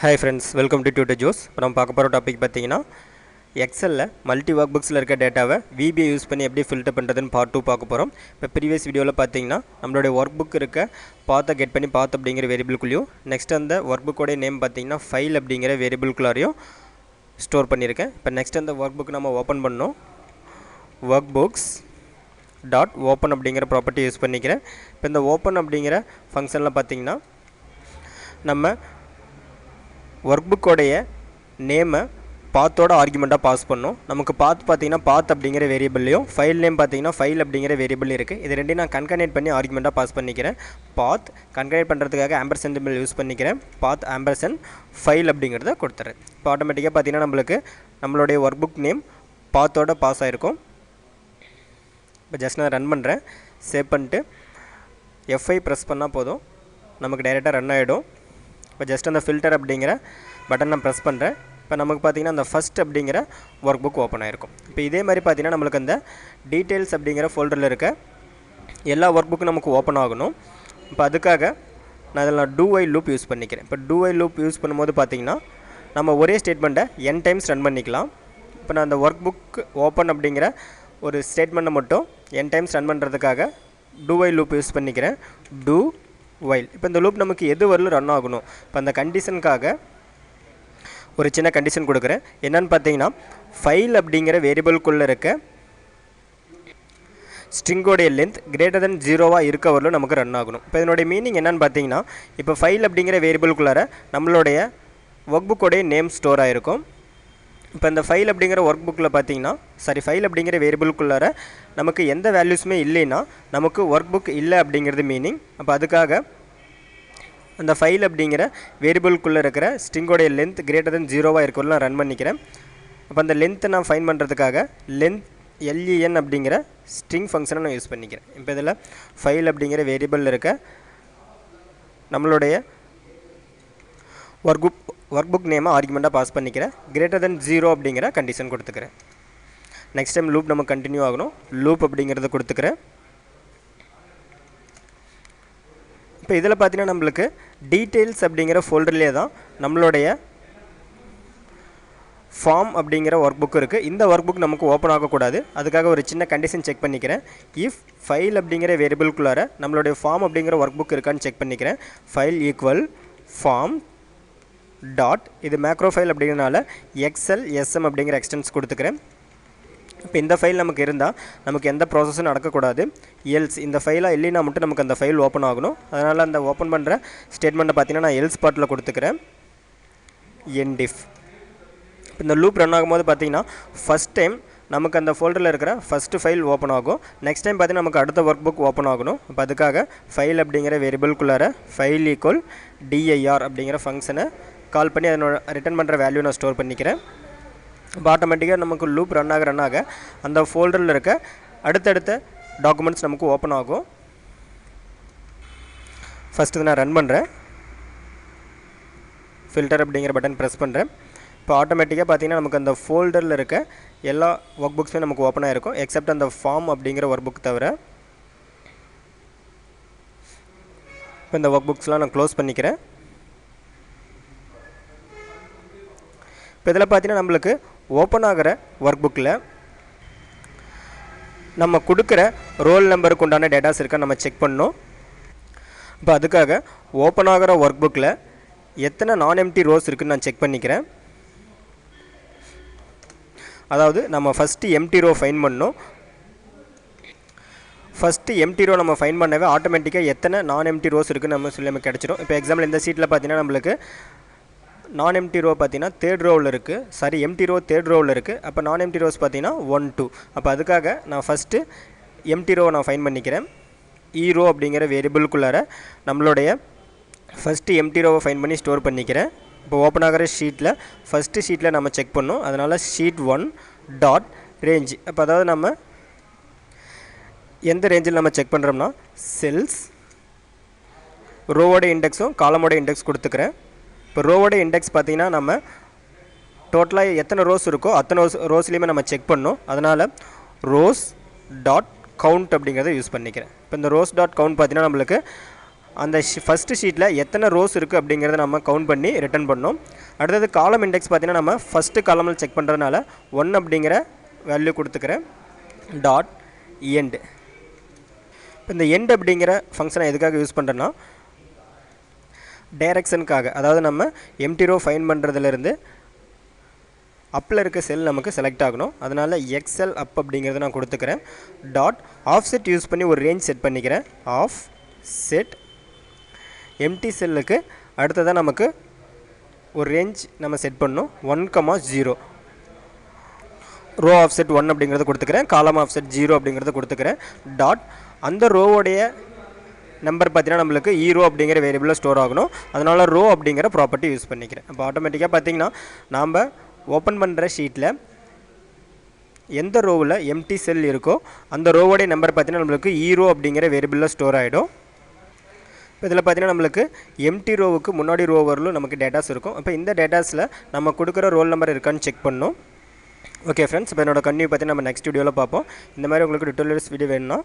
Hi friends, welcome to Tutor Juice. இப்போ நம்ம பார்க்க போகிற டாபிக் பார்த்தீங்கன்னா எக்ஸலில் மல்டி ஒர்க் புக்ஸில் இருக்க டேட்டாவை VBA யூஸ் பண்ணி எப்படி ஃபில்டர் பண்ணுறதுன்னு பார்ட் 2 பார்க்க போகிறோம். இப்போ ப்ரீவியஸ் வீடியோவில் பார்த்தீங்கன்னா நம்மளுடைய ஒர்க் புக் இருக்க பாத்தை கெட் பண்ணி பாத் அப்படிங்கிற வேரியபிள்குள்ளேயும் நெக்ஸ்ட் அந்த ஒர்க் புக்கோடைய நேம் பார்த்தீங்கன்னா ஃபைல் அப்படிங்கிற வேரியபிள்குள்ளாரையும் ஸ்டோர் பண்ணியிருக்கேன். இப்போ நெக்ஸ்ட் அந்த ஒர்க் புக் நம்ம ஓப்பன் பண்ணோம். ஒர்க் புக்ஸ் டாட் ஓப்பன் அப்படிங்கிற ப்ராப்பர்ட்டி யூஸ் பண்ணிக்கிறேன். இப்போ இந்த ஓப்பன் அப்படிங்கிற ஃபங்க்ஷனில் பார்த்தீங்கன்னா நம்ம ஒர்க் புக்கோடைய நேமை பாத்தோட ஆர்குமெண்ட்டாக பாஸ் பண்ணோம். நமக்கு பார்த்தீங்கன்னா பாத் அப்படிங்கிற வேரியபிள்லையும் ஃபைல் நேம் பார்த்தீங்கன்னா ஃபைல் அப்படிங்கிற வேரியபிள் இருக்குது. இது ரெண்டையும் நான் கன்கனேட் பண்ணி ஆர்குமெண்ட்டாக பாஸ் பண்ணிக்கிறேன். பாத் கன்கனேட் பண்ணுறதுக்காக ஆம்பர்சென்ட் சிம்பிள் யூஸ் பண்ணிக்கிறேன். பாத் ஆம்பர்சென்ட் ஃபைல் அப்படிங்கிறத கொடுத்துறேன். இப்போ ஆட்டோமேட்டிக்காக பார்த்தீங்கன்னா நம்மளுக்கு நம்மளுடைய ஒர்க் புக் நேம் பாத்தோட பாஸ் ஆகிருக்கும். இப்போ ஜஸ்ட் நான் ரன் பண்ணுறேன். சேவ் பண்ணிட்டு F5 ப்ரெஸ் பண்ணால் போதும், நமக்கு டைரெக்டாக ரன் ஆகிடும். இப்போ ஜஸ்ட் அந்த ஃபில்டர் அப்படிங்கிற பட்டன் நான் ப்ரெஸ் பண்ணுறேன். இப்போ நமக்கு பார்த்திங்கன்னா அந்த ஃபஸ்ட் அப்படிங்கிற ஒர்க் புக் ஓப்பன் ஆகிருக்கும். இப்போ இதே மாதிரி பார்த்திங்கன்னா நம்மளுக்கு அந்த டீட்டெயில்ஸ் அப்படிங்கிற ஃபோல்டரில் இருக்க எல்லா ஒர்க் புக்கும் நமக்கு ஓப்பன் ஆகணும். இப்போ அதுக்காக நான் அதில் டூ வைல் லூப் யூஸ் பண்ணிக்கிறேன். இப்போ டூ வைல் லூப் யூஸ் பண்ணும்போது பார்த்திங்கன்னா நம்ம ஒரே ஸ்டேட்மெண்ட்டை n டைம்ஸ் ரன் பண்ணிக்கலாம். இப்போ நான் அந்த ஒர்க் புக் ஓப்பன் அப்படிங்கிற ஒரு ஸ்டேட்மெண்ட்டை மட்டும் n டைம்ஸ் ரன் பண்ணுறதுக்காக டூ வைல் லூப் யூஸ் பண்ணிக்கிறேன். Two while. இப்போ இந்த லூப் நமக்கு எது வரலும் ரன் ஆகணும். இப்போ அந்த கண்டிஷனுக்காக ஒரு சின்ன கண்டிஷன் கொடுக்குறேன். என்னன்னு பார்த்தீங்கன்னா ஃபைல் அப்படிங்கிற வேரியபிள்குள்ளே இருக்க ஸ்ட்ரிங்கோடைய லென்த் கிரேட்டர் தென் 0 இருக்க வரலும் நமக்கு ரன் ஆகணும். இப்போ இதனுடைய மீனிங் என்னன்னு பார்த்தீங்கன்னா இப்போ ஃபைல் அப்படிங்கிற வேரியபிள்குள்ளார நம்மளுடைய ஒர்க் புக்கோடைய நேம் ஸ்டோர் ஆகிருக்கும். இப்போ இந்த ஃபைல் அப்படிங்கிற ஒர்க் புக்கில் பார்த்தீங்கன்னா ஃபைல் அப்படிங்கிற வேரியபிள்குள்ளார நமக்கு எந்த வேல்யூஸுமே இல்லைன்னா நமக்கு ஒர்க் புக் இல்லை அப்படிங்கிறது மீனிங். அப்போ அதுக்காக அந்த ஃபைல் அப்படிங்கிற வேரியபிள்குள்ளே இருக்கிற ஸ்ட்ரிங்கோடைய லென்த் கிரேட்டர் தென் 0 இருக்கல நான் ரன் பண்ணிக்கிறேன். அப்போ அந்த லென்த்தை நான் ஃபைன் பண்ணுறதுக்காக லென்த் LEN அப்படிங்கிற ஸ்ட்ரிங் ஃபங்க்ஷனை நான் யூஸ் பண்ணிக்கிறேன். இப்போ இதில் ஃபைல் அப்படிங்கிற வேரியபிள் இருக்க நம்மளுடைய ஒர்க் புக் நேமை ஆர்குமெண்ட்டாக பாஸ் பண்ணிக்கிறேன். கிரேட்டர் தென் 0 அப்படிங்கிற கண்டிஷன் கொடுத்துக்கிறேன். நெக்ஸ்ட் டைம் லூப் நம்ம கண்டினியூ ஆகணும். லூப் அப்படிங்கிறத கொடுத்துக்கிறேன். இப்போ இதில் பார்த்தீங்கன்னா நம்மளுக்கு டீட்டெயில்ஸ் அப்படிங்கிற ஃபோல்டர்லேயே தான் நம்மளுடைய ஃபார்ம் அப்படிங்கிற ஒர்க் புக் இருக்குது. இந்த ஒர்க் புக் நமக்கு ஓப்பன் ஆகக்கூடாது. அதுக்காக ஒரு சின்ன கண்டிஷன் செக் பண்ணிக்கிறேன். இஃப் ஃபைல் அப்படிங்கிற வேரியபிள்குள்ளார நம்மளுடைய ஃபார்ம் அப்படிங்கிற ஒர்க் புக் இருக்கான்னு செக் பண்ணிக்கிறேன். ஃபைல் ஈக்குவல் ஃபார்ம் டாட் இது மேக்ரோ ஃபைல் அப்படிங்கிறனால XLSM அப்படிங்கிற எக்ஸ்டென்ஸ் கொடுத்துக்கிறேன். இப்போ இந்த ஃபைல் நமக்கு இருந்தால் நமக்கு எந்த ப்ராசஸும் நடக்கக்கூடாது. எல்ஸ் இந்த ஃபைலாக இல்லைன்னா மட்டும் நமக்கு அந்த ஃபைல் ஓப்பன் ஆகணும். அதனால் அந்த ஓப்பன் பண்ணுற ஸ்டேட்மெண்ட்டை பார்த்தீங்கன்னா நான் எல்ஸ் பார்ட்டில் கொடுத்துக்கிறேன். என்டிஃப். இந்த லூப் ரன் ஆகும்போது பார்த்தீங்கன்னா ஃபஸ்ட் டைம் நமக்கு அந்த ஃபோல்டரில் இருக்கிற ஃபஸ்ட்டு ஃபைல் ஓப்பன் ஆகும். நெக்ஸ்ட் டைம் பார்த்தீங்கன்னா நமக்கு அடுத்த ஒர்க் புக் ஓப்பன் ஆகணும். இப்போ அதுக்காக ஃபைல் அப்படிங்கிற வேரியபிள்குள்ளார ஃபைல் ஈக்குவல் DIR அப்படிங்கிற ஃபங்க்ஷனை கால் பண்ணி அதனோட ரிட்டர்ன் பண்ணுற வேல்யூ நான் ஸ்டோர் பண்ணிக்கிறேன். இப்போ ஆட்டோமேட்டிக்காக நமக்கு லூப் ரன் ஆக அந்த ஃபோல்டரில் இருக்க அடுத்தடுத்த டாக்குமெண்ட்ஸ் நமக்கு ஓப்பன் ஆகும். ஃபஸ்ட்டு நான் ரன் பண்ணுறேன். ஃபில்டர் அப்படிங்கிற பட்டன் ப்ரெஸ் பண்ணுறேன். இப்போ ஆட்டோமேட்டிக்காக பார்த்தீங்கன்னா நமக்கு அந்த ஃபோல்டரில் இருக்க எல்லா ஒர்க் புக்ஸுமே நமக்கு ஓப்பன் ஆகிருக்கும் எக்ஸப்ட் அந்த ஃபார்ம் அப்படிங்கிற ஒர்க் புக் தவிர. இப்போ இந்த ஒர்க் புக்ஸ்லாம் நான் க்ளோஸ் பண்ணிக்கிறேன். இப்போ இதில் பார்த்தீங்கன்னா நம்மளுக்கு ஓப்பன் ஆகிற ஒர்க் புக்கில் நம்ம கொடுக்குற ரோல் நம்பருக்கு உண்டான டேட்டாஸ் இருக்கான்னு நம்ம செக் பண்ணோம். இப்போ அதுக்காக ஓப்பன் ஆகிற ஒர்க் புக்கில் எத்தனை நான் எம்டி ரோஸ் இருக்குதுன்னு நான் செக் பண்ணிக்கிறேன். அதாவது நம்ம ஃபஸ்ட்டு எம்டி ரோ ஃபைன் பண்ணோம். ஃபஸ்ட்டு எம்டி ரோ நம்ம ஃபைன் பண்ணவே ஆட்டோமேட்டிக்காக எத்தனை நான் எம்டி ரோஸ் இருக்குதுன்னு நம்ம சொல்லி நமக்கு கிடச்சிடும். இப்போ எக்ஸாம்பிள் இந்த சீட்டில் பார்த்தீங்கன்னா நம்மளுக்கு நான் எம்டி ரோ பார்த்தீங்கன்னா தேர்ட் ரோவில் இருக்குது. எம்டி ரோ தேர்ட் ரோவில் இருக்குது. அப்போ நான் எம்டி ரோஸ் பார்த்தீங்கன்னா 1 2. அப்போ அதுக்காக நான் ஃபஸ்ட்டு எம்டி ரோவை நான் ஃபைன் பண்ணிக்கிறேன். ரோ அப்படிங்கிற வேரியபிள்குள்ளார நம்மளுடைய ஃபஸ்ட்டு எம்டி ரோவை ஃபைன் பண்ணி ஸ்டோர் பண்ணிக்கிறேன். இப்போ ஓப்பன் ஆகிற ஷீட்டில் ஃபஸ்ட்டு ஷீட்டில் நம்ம செக் பண்ணோம். அதனால் ஷீட் 1 டாட் ரேஞ்ச். அப்போ அதாவது நம்ம எந்த ரேஞ்சில் நம்ம செக் பண்ணுறோம்னா செல்ஸ் ரோவோட இண்டெக்ஸும் காலமோட இண்டெக்ஸ் கொடுத்துக்கிறேன். இப்போ ரோவோட இண்டெக்ஸ் பார்த்திங்கன்னா நம்ம டோட்டலாக எத்தனை ரோஸ் இருக்கோ அத்தனை ரோஸ்லேயுமே நம்ம செக் பண்ணோம். அதனால் ரோஸ் டாட் கவுண்ட் அப்படிங்கிறத யூஸ் பண்ணிக்கிறேன். இப்போ இந்த ரோஸ் டாட் கவுண்ட் பார்த்திங்கன்னா நம்மளுக்கு அந்த ஃபஸ்ட்டு ஷீட்டில் எத்தனை ரோஸ் இருக்குது அப்படிங்கிறத நம்ம கவுண்ட் பண்ணி ரிட்டர்ன் பண்ணோம். அடுத்தது காலம் இண்டெக்ஸ் பார்த்திங்கன்னா நம்ம ஃபஸ்ட்டு காலமில் செக் பண்ணுறதுனால 1 அப்படிங்கிற வேல்யூ கொடுத்துக்கிறேன். Dot end. இப்போ இந்த எண்ட் அப்படிங்கிற ஃபங்க்ஷனை எதுக்காக யூஸ் பண்ணுறேன்னா டைரக்ஷனுக்காக. அதாவது நம்ம எம்டி ரோ ஃபைன் பண்ணுறதுலேருந்து அப்பில் இருக்க செல் நமக்கு செலக்ட் ஆகணும். அதனால் எக்ஸெல் அப் அப்படிங்கிறத நான் கொடுத்துக்கிறேன். டாட் ஆஃப் செட் யூஸ் பண்ணி ஒரு ரேஞ்ச் செட் பண்ணிக்கிறேன். ஆஃப் செட் எம்டி செல்லுக்கு அடுத்ததாக நமக்கு ஒரு ரேஞ்ச் நம்ம செட் பண்ணணும். 1,0 ரோ ஆஃப் செட் 1 அப்படிங்கிறத கொடுத்துக்கிறேன். காலம் ஆஃப் செட் 0 அப்படிங்கிறத கொடுத்துக்கிறேன். டாட் அந்த ரோவோடைய நம்பர் பார்த்தீங்கன்னா நம்மளுக்கு ரோ அப்படிங்கிற வேரியபிளில் ஸ்டோர் ஆகணும். அதனால் ரோ அப்படிங்கிற ப்ராப்பர்ட்டி யூஸ் பண்ணிக்கிறேன். அப்போ ஆட்டோமேட்டிக்காக பார்த்திங்கன்னா நாம் ஓப்பன் பண்ணுற ஷீட்டில் எந்த ரோவில் எம்டி செல் இருக்கோ அந்த ரோவோடைய நம்பர் பார்த்தீங்கன்னா நம்மளுக்கு ரோ அப்படிங்கிற வேரியபிளில் ஸ்டோர் ஆகிடும். இப்போ இதில் பார்த்தீங்கன்னா நம்மளுக்கு எம்டி ரோவுக்கு முன்னாடி ரோ வரலும் நமக்கு டேட்டாஸ் இருக்கும். இப்போ இந்த டேட்டாஸில் நம்ம கொடுக்குற ரோல் நம்பர் இருக்கான்னு செக் பண்ணணும். ஓகே ஃப்ரெண்ட்ஸ், இப்போ என்னோட கன்னியூ பார்த்தீங்கன்னா நம்ம நெக்ஸ்ட் வீடியோவில் பார்ப்போம். இந்த மாதிரி உங்களுக்கு டுட்டோரியல்ஸ் வீடியோ வேணும்னா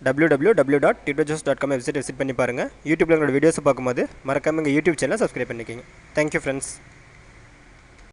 www.titojoss.com வெப்சைட் விசிட் பண்ணி பாருங்கள். யூடியூப்பில் உங்களோட வீடியோஸை பார்க்கும்போது மறக்காமல் எங்கள் யூடியூப் சேனலை சப்ஸ்கிரைப் பண்ணிக்கோங்க. Thank you friends.